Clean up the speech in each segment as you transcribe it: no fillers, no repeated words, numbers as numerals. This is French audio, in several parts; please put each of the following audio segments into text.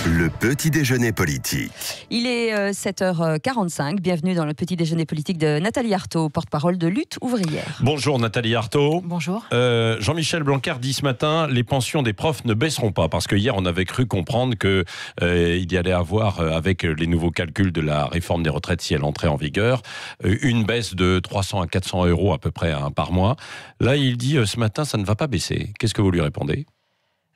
Le petit déjeuner politique. Il est 7h45. Bienvenue dans le petit déjeuner politique de Nathalie Arthaud, porte-parole de Lutte ouvrière. Bonjour Nathalie Arthaud. Bonjour. Jean-Michel Blanquer dit ce matin les pensions des profs ne baisseront pas parce que hier on avait cru comprendre que il y allait avoir avec les nouveaux calculs de la réforme des retraites si elle entrait en vigueur une baisse de 300 à 400 euros à peu près par mois. Là il dit ce matin ça ne va pas baisser. Qu'est-ce que vous lui répondez?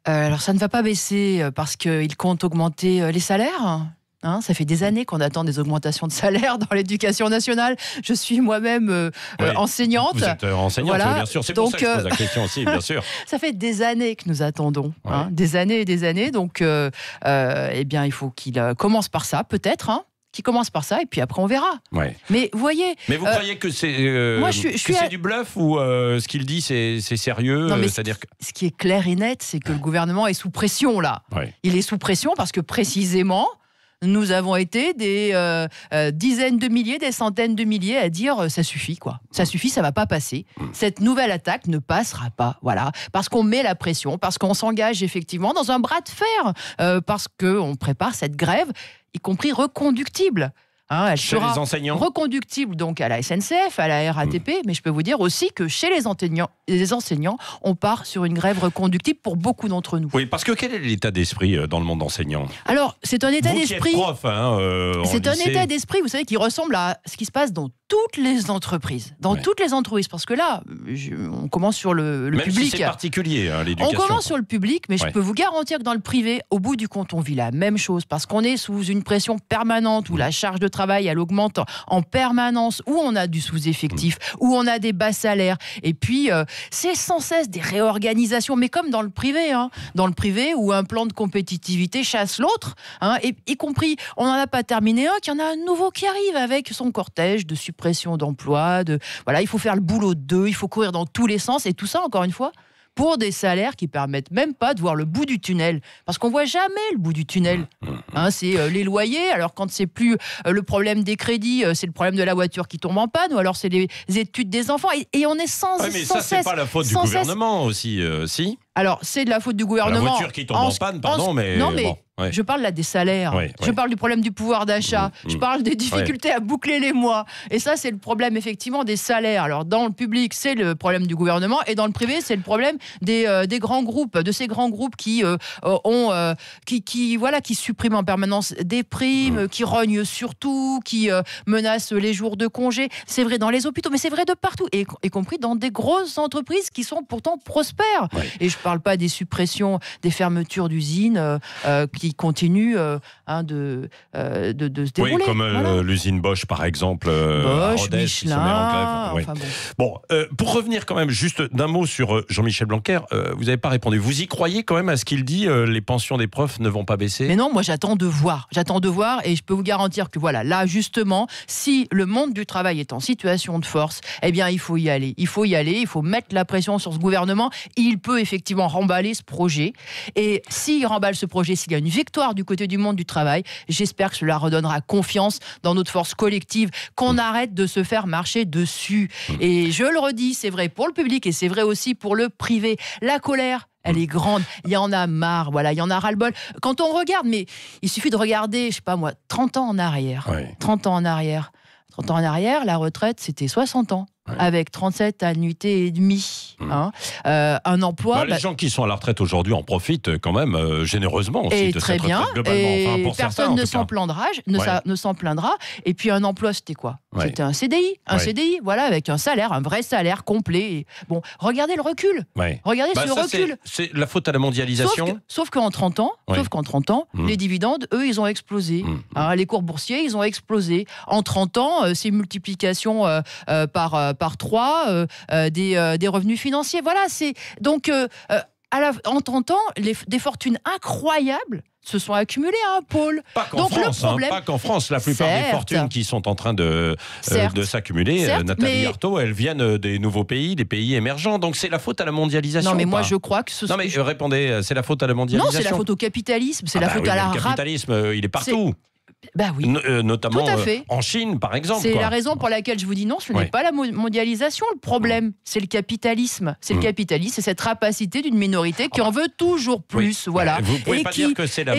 Alors ça ne va pas baisser parce qu'il compte augmenter les salaires. Ça fait des années qu'on attend des augmentations de salaire dans l'éducation nationale. Je suis moi-même enseignante. Vous êtes enseignante, voilà. Bien sûr. C'est pour ça que je pose la question aussi, bien sûr. Ça fait des années que nous attendons, des années et des années. Donc, eh bien, il faut qu'il commence par ça, peut-être. Qui commence par ça et puis après on verra. Ouais. Mais vous voyez... Mais vous croyez que c'est c'est du bluff ou ce qu'il dit c'est sérieux? Non, mais c'est-à-dire ce qui est clair et net, c'est que le gouvernement est sous pression là. Ouais. Il est sous pression parce que précisément... Nous avons été des dizaines de milliers, des centaines de milliers à dire ça suffit quoi. Ça suffit, ça va pas passer. Cette nouvelle attaque ne passera pas, voilà, parce qu'on met la pression, parce qu'on s'engage effectivement dans un bras de fer, parce qu'on prépare cette grève, y compris reconductible. Elle chez sera les enseignants reconductible donc à la SNCF, à la RATP, mais je peux vous dire aussi que chez les enseignants, on part sur une grève reconductible pour beaucoup d'entre nous. Oui, parce que quel est l'état d'esprit dans le monde enseignant? Alors, c'est un état d'esprit. Qui êtes prof, c'est un état d'esprit, vous savez, qui ressemble à ce qui se passe dans toutes les entreprises, toutes les entreprises, parce que là, on commence sur le même public. Si c'est particulier, l'éducation. On commence sur le public, mais je peux vous garantir que dans le privé, au bout du compte, on vit la même chose, parce qu'on est sous une pression permanente, où la charge de travail, elle augmente en permanence, où on a du sous-effectif, où on a des bas salaires, et puis c'est sans cesse des réorganisations, mais comme dans le privé, où un plan de compétitivité chasse l'autre, et y compris, on n'en a pas terminé qu'il y en a un nouveau qui arrive avec son cortège de suppression d'emplois, voilà, il faut faire le boulot de deux, il faut courir dans tous les sens, et tout ça, encore une fois, pour des salaires qui permettent même pas de voir le bout du tunnel, parce qu'on voit jamais le bout du tunnel. C'est les loyers, alors quand c'est plus le problème des crédits, c'est le problème de la voiture qui tombe en panne, ou alors c'est les études des enfants, et on est sans mais sans ça, cesse... c'est pas la faute du gouvernement aussi, si? Alors, c'est de la faute du gouvernement. La voiture qui tombe en panne, pardon, mais... Non, mais bon, ouais. Je parle là des salaires. Je parle du problème du pouvoir d'achat. Je parle des difficultés à boucler les mois. Et ça, c'est le problème, effectivement, des salaires. Alors, dans le public, c'est le problème du gouvernement. Et dans le privé, c'est le problème des grands groupes, de ces grands groupes qui suppriment en permanence des primes, qui rognent sur tout, qui menacent les jours de congé. C'est vrai dans les hôpitaux, mais c'est vrai de partout. Y compris dans des grosses entreprises qui sont pourtant prospères. Et je parle pas des suppressions, des fermetures d'usines qui continuent de se dérouler. Oui, comme l'usine Bosch, par exemple, à Rodez, Michelin, qui se met en grève. Bon, pour revenir quand même juste d'un mot sur Jean-Michel Blanquer, vous n'avez pas répondu. Vous y croyez quand même à ce qu'il dit, les pensions des profs ne vont pas baisser? Mais non, moi j'attends de voir, et je peux vous garantir que voilà, là justement, si le monde du travail est en situation de force, eh bien il faut y aller, il faut mettre la pression sur ce gouvernement. Il peut effectivement remballer ce projet, et s'il remballe ce projet, s'il y a une victoire du côté du monde du travail, j'espère que cela redonnera confiance dans notre force collective, qu'on arrête de se faire marcher dessus. Et je le redis, c'est vrai pour le public et c'est vrai aussi pour le privé. La colère, elle est grande, il y en a marre, voilà, il y en a ras-le-bol. Quand on regarde, mais il suffit de regarder, je sais pas moi, 30 ans en arrière. 30 ans en arrière, la retraite, c'était 60 ans. Avec 37 annuités et demie. Un emploi... les gens qui sont à la retraite aujourd'hui en profitent quand même généreusement aussi et de très cette bien, retraite globalement. Et pour personne ne s'en plaindra, ne s'en plaindra. Et puis un emploi, c'était quoi? C'était un CDI, CDI, voilà, avec un salaire, un vrai salaire complet. Bon, regardez le recul. Regardez ce recul. C'est la faute à la mondialisation. Sauf qu'en 30 ans, les dividendes, eux, ils ont explosé. Les cours boursiers, ils ont explosé. En 30 ans, c'est multiplication par 3 des revenus financiers. Voilà, c'est donc en 30 ans, des fortunes incroyables se sont accumulées, Paul. Pas qu'en France, la plupart des fortunes qui sont en train de s'accumuler, Nathalie Arthaud, elles viennent des nouveaux pays, des pays émergents. Donc c'est la faute à la mondialisation. Non, mais moi je crois que Non, mais répondez, c'est la faute à la mondialisation. Non, c'est la faute au capitalisme, c'est la faute à la... Le capitalisme, il est partout. Bah oui. Notamment en Chine, par exemple. C'est la raison pour laquelle je vous dis non, ce n'est pas la mondialisation le problème, c'est le capitalisme. C'est le capitalisme, c'est cette rapacité d'une minorité qui en veut toujours plus. Voilà. Vous pouvez pas dire que c'est la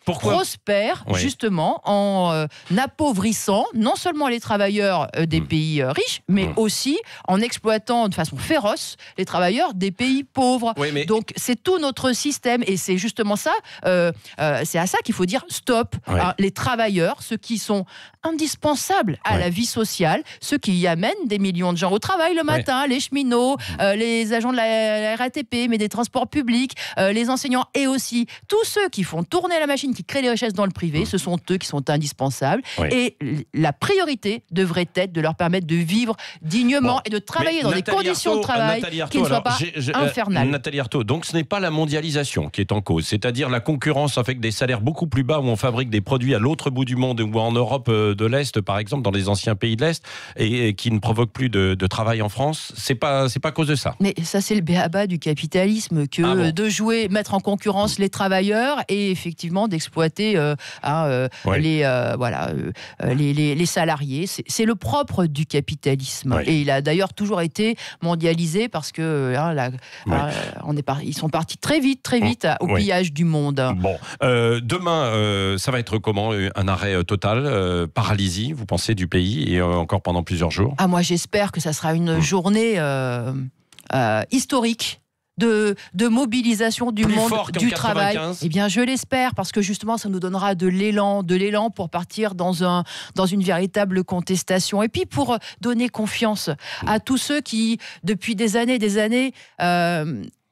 prospèrent justement en appauvrissant non seulement les travailleurs des pays riches, mais aussi en exploitant de façon féroce les travailleurs des pays pauvres. Donc c'est tout notre système et c'est justement ça, c'est à ça qu'il faut dire stop. Les travailleurs, ceux qui sont indispensables à la vie sociale, ceux qui y amènent des millions de gens au travail le matin, les cheminots, les agents de la RATP, mais des transports publics, les enseignants et aussi tous ceux qui font tourner la machine, qui créent les richesses dans le privé, ce sont eux qui sont indispensables. Et la priorité devrait être de leur permettre de vivre dignement et de travailler dans des conditions de travail qui ne soient pas infernales. Nathalie Arthaud, donc ce n'est pas la mondialisation qui est en cause, c'est-à-dire la concurrence avec des salaires beaucoup plus bas où on fabrique des produits à l'autre bout du monde ou en Europe de l'Est, par exemple, dans les anciens pays de l'Est, et qui ne provoquent plus de travail en France. C'est pas à cause de ça. Mais ça, c'est le b.a.-ba du capitalisme, que de jouer, mettre en concurrence les travailleurs et effectivement d'exploiter les salariés. C'est le propre du capitalisme. Et il a d'ailleurs toujours été mondialisé parce que ils sont partis très vite au pillage du monde. Bon, demain, ça va être comment? Un arrêt total, paralysie, vous pensez, du pays et encore pendant plusieurs jours? Moi, j'espère que ça sera une journée historique de mobilisation du monde du travail. Eh bien, je l'espère, parce que justement, ça nous donnera de l'élan pour partir dans une véritable contestation. Et puis, pour donner confiance à tous ceux qui, depuis des années,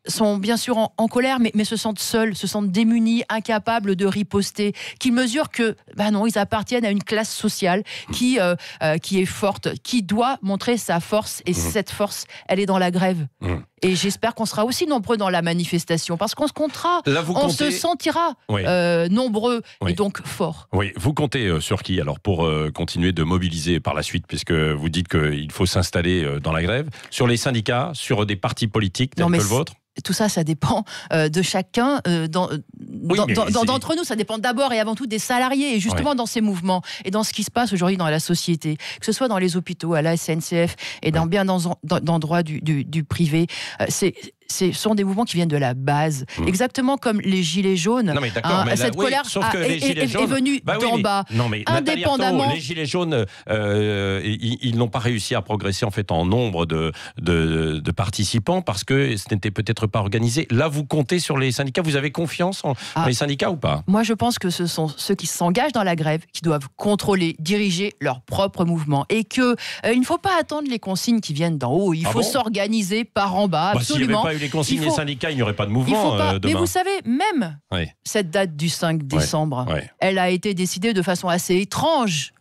sont bien sûr en colère, mais se sentent seuls, se sentent démunis, incapables de riposter, qui mesurent que, non, ils appartiennent à une classe sociale qui est forte, qui doit montrer sa force, et cette force, elle est dans la grève. Et j'espère qu'on sera aussi nombreux dans la manifestation, parce qu'on se comptera, on se sentira nombreux et donc forts. Oui, vous comptez sur qui alors pour continuer de mobiliser par la suite, puisque vous dites qu'il faut s'installer dans la grève? Sur les syndicats, sur des partis politiques tels que le vôtre? Tout ça, ça dépend de chacun d'entre nous. Ça dépend d'abord et avant tout des salariés. Et justement, dans ces mouvements et dans ce qui se passe aujourd'hui dans la société, que ce soit dans les hôpitaux, à la SNCF et dans bien d'endroits du privé, ce sont des mouvements qui viennent de la base, exactement comme les gilets jaunes. Non mais d'accord, cette colère est venue d'en bas. Non mais indépendamment, les gilets jaunes, ils n'ont pas réussi à progresser en fait en nombre de participants parce que ce n'était peut-être pas organisé. Là, vous comptez sur les syndicats. Vous avez confiance en les syndicats ou pas? Moi, je pense que ce sont ceux qui s'engagent dans la grève qui doivent contrôler, diriger leur propre mouvement, et que il ne faut pas attendre les consignes qui viennent d'en haut. Il faut s'organiser par en bas. Absolument. S'il n'y avait pas eu les consignes des syndicats, il n'y aurait pas de mouvement demain. Mais vous savez, même cette date du 5 décembre, elle a été décidée de façon assez étrange.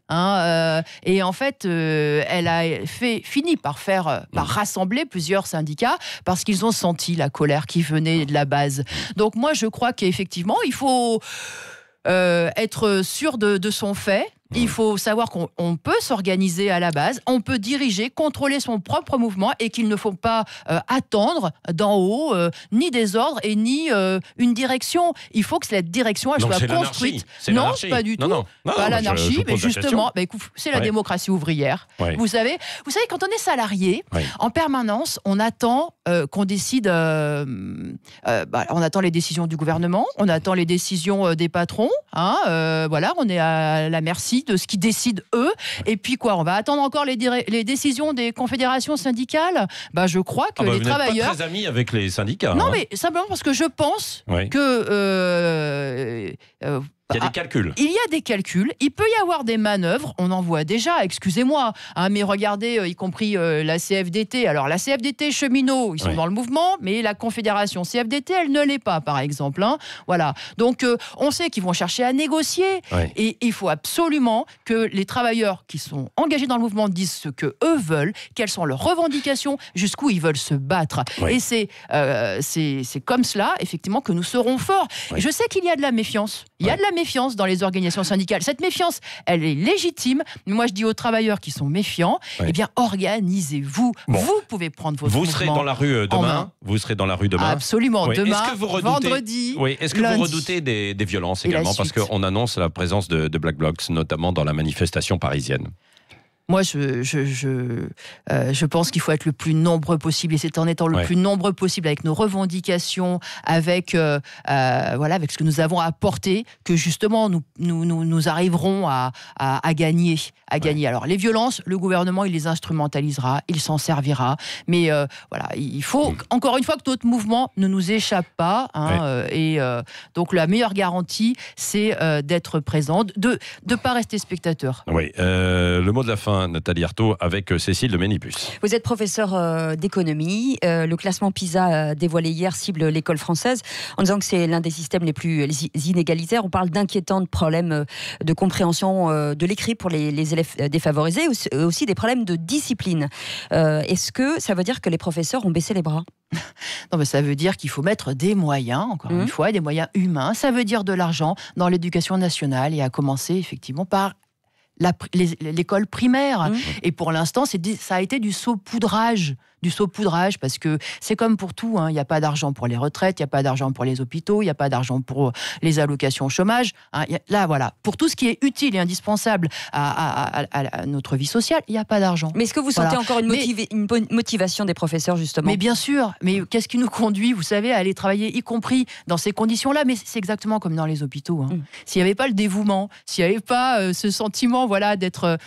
Et en fait, elle a fini par rassembler plusieurs syndicats parce qu'ils ont senti la colère qui venait de la base. Donc moi, je crois qu'effectivement, il faut être sûr de son fait. Il faut savoir qu'on peut s'organiser à la base, on peut diriger, contrôler son propre mouvement, et qu'il ne faut pas attendre d'en haut ni des ordres et ni une direction. Il faut que cette direction soit construite. Non, pas du tout. Pas l'anarchie, mais justement, c'est la démocratie ouvrière. Vous savez, quand on est salarié, en permanence, on attend qu'on décide. On attend les décisions du gouvernement, on attend les décisions des patrons. On est à la merci de ce qu'ils décident eux. Et puis on va attendre encore les décisions des confédérations syndicales. Je crois que les travailleurs... Vous n'êtes pas très amis avec les syndicats. Non, mais simplement parce que je pense que... il y a des calculs. Il y a des calculs, il peut y avoir des manœuvres, on en voit déjà, excusez-moi, mais regardez, y compris la CFDT. Alors la CFDT cheminots, ils sont dans le mouvement, mais la Confédération CFDT, elle ne l'est pas, par exemple. Voilà. Donc on sait qu'ils vont chercher à négocier, et il faut absolument que les travailleurs qui sont engagés dans le mouvement disent ce que eux veulent, quelles sont leurs revendications, jusqu'où ils veulent se battre. Et c'est comme cela, effectivement, que nous serons forts. Je sais qu'il y a de la méfiance. Il y a de la méfiance dans les organisations syndicales. Cette méfiance, elle est légitime. Mais moi, je dis aux travailleurs qui sont méfiants, organisez-vous. Vous pouvez prendre votre mouvement. Vous serez dans la rue demain. Vous serez dans la rue demain. Absolument. Demain, vendredi. Est-ce que vous redoutez des violences également, parce qu'on annonce la présence de Black Blocs, notamment dans la manifestation parisienne? Moi, je pense qu'il faut être le plus nombreux possible, et c'est en étant le plus nombreux possible avec nos revendications, avec avec ce que nous avons à apporter, que justement nous arriverons à gagner. Alors les violences, le gouvernement il les instrumentalisera, il s'en servira, mais il faut encore une fois que notre mouvement ne nous échappe pas, donc la meilleure garantie, c'est d'être présent, de pas rester spectateur. Oui, le mot de la fin, Nathalie Arthaud, avec Cécile de Ménipus. Vous êtes professeur d'économie. Le classement PISA dévoilé hier cible l'école française en disant que c'est l'un des systèmes les plus inégalitaires. On parle d'inquiétants problèmes de compréhension de l'écrit pour les élèves défavorisés, aussi des problèmes de discipline. Est-ce que ça veut dire que les professeurs ont baissé les bras ? Non, mais ça veut dire qu'il faut mettre des moyens, encore une fois, des moyens humains. Ça veut dire de l'argent dans l'éducation nationale, et à commencer effectivement par l'école primaire. Et pour l'instant, ça a été du saupoudrage, parce que c'est comme pour tout, il n'y a pas d'argent pour les retraites, il n'y a pas d'argent pour les hôpitaux, il n'y a pas d'argent pour les allocations chômage. Là, voilà, pour tout ce qui est utile et indispensable à notre vie sociale, il n'y a pas d'argent. Mais est-ce que vous sentez encore une motivation des professeurs, justement ? Mais bien sûr, mais qu'est-ce qui nous conduit, vous savez, à aller travailler, y compris dans ces conditions-là ? Mais c'est exactement comme dans les hôpitaux. S'il n'y avait pas le dévouement, s'il n'y avait pas ce sentiment d'être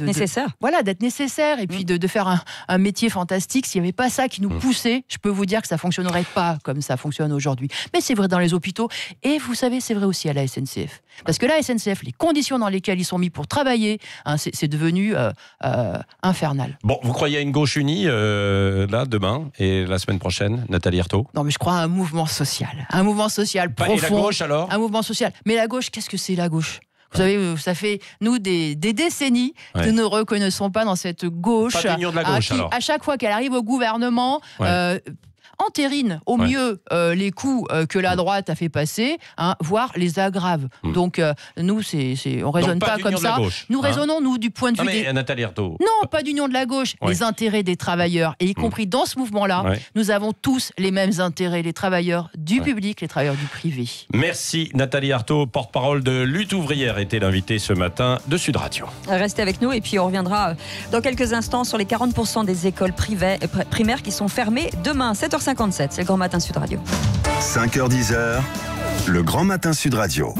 nécessaire. D'être nécessaire, et puis de faire un métier fantastique, s'il n'y avait pas ça qui nous poussait, je peux vous dire que ça ne fonctionnerait pas comme ça fonctionne aujourd'hui. Mais c'est vrai dans les hôpitaux, et vous savez, c'est vrai aussi à la SNCF. Parce que la SNCF, les conditions dans lesquelles ils sont mis pour travailler, c'est devenu infernal. Bon, vous croyez à une gauche unie, là, demain et la semaine prochaine, Nathalie Arthaud ? Non, mais je crois à un mouvement social. Un mouvement social profond. Et la gauche, alors ? Un mouvement social. Mais la gauche, qu'est-ce que c'est la gauche ? Vous savez, ça fait, nous, des décennies que nous ne reconnaissons pas dans cette gauche. Pas d'union de la gauche, qui, alors. à chaque fois qu'elle arrive au gouvernement, entérine au mieux les coups que la droite a fait passer, voire les aggrave. Donc, nous, on ne raisonne pas comme ça. Nous raisonnons, nous, du point de vue Nathalie Arthaud. Non, pas d'union de la gauche. Les intérêts des travailleurs, et y compris dans ce mouvement-là, nous avons tous les mêmes intérêts, les travailleurs du public, les travailleurs du privé. Merci Nathalie Arthaud, porte-parole de Lutte ouvrière, était l'invitée ce matin de Sud Radio. Restez avec nous, et puis on reviendra dans quelques instants sur les 40% des écoles primaires qui sont fermées demain, 7h57. C'est le Grand Matin Sud Radio. 5h-10h, le Grand Matin Sud Radio.